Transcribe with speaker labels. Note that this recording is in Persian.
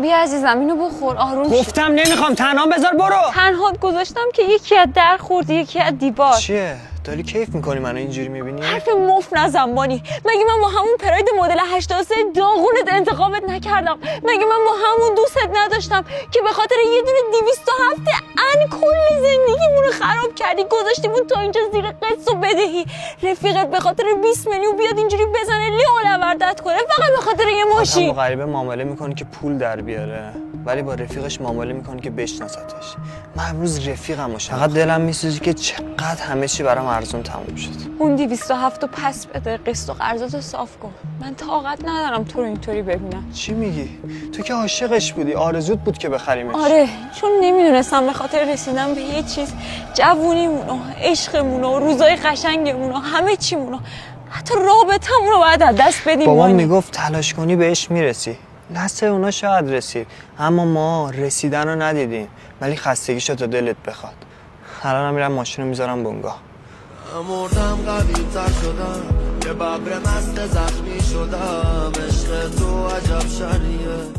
Speaker 1: بیا عزیزم اینو بخور آروم شو.
Speaker 2: گفتم نمیخوام، تنها بذار برو.
Speaker 1: تنهات گذاشتم که یکی از در خورد یکی از دیوار.
Speaker 2: چیه؟ داری کیف میکنی منو اینجوری میبینی؟
Speaker 1: حرف مفت نزن بانی. مگه من با همون پراید مدل 83 داغونت انتخابت نکردم؟ مگه من با همون دوستت نداشتم که به خاطر یه دونه 207 ان کل زندگیمون رو خراب کردی، گذاشتیمون تا اینجا زیر قسط و بدهی. رفیقت به خاطر 20 میلیون بیاد اینجوری بزنه لولوردت کنه فقط به خاطر یه ماشین.
Speaker 2: با غریبه معامله میکنه که پول در بیاره، ولی با رفیقش معامله میکنه که بشناستش. من امروز رفیقم باشه، فقط دلم میسوزه که چقدر همه چی برام ارزون تموم شد.
Speaker 1: اون 207 رو پس بده، قسط و قرضاتو صاف کن. من طاقت ندارم تو رو اینطوری ببینم.
Speaker 2: چی میگی؟ تو که عاشقش بودی، آرزوت بود که بخریمش.
Speaker 1: آره، چون نمیدونستم به خاطر رسیدن به یه چیز جوونیمونو، عشقمونو، روزای قشنگمونو، همه چیمونو، حتی رابطمون رو باید از دست بدیم.
Speaker 2: بابام میگفت تلاش کنی بهش میرسی. دست اونا شاید رسید، اما ما رسیدن رو ندیدیم، ولی خستگیشو تا دلت بخواد. الان میرم ماشین رو میذارم بنگاه.
Speaker 3: مردم قوی تر شدم، یه ببر مست زخمی شدم، عشق تو عجب شریه.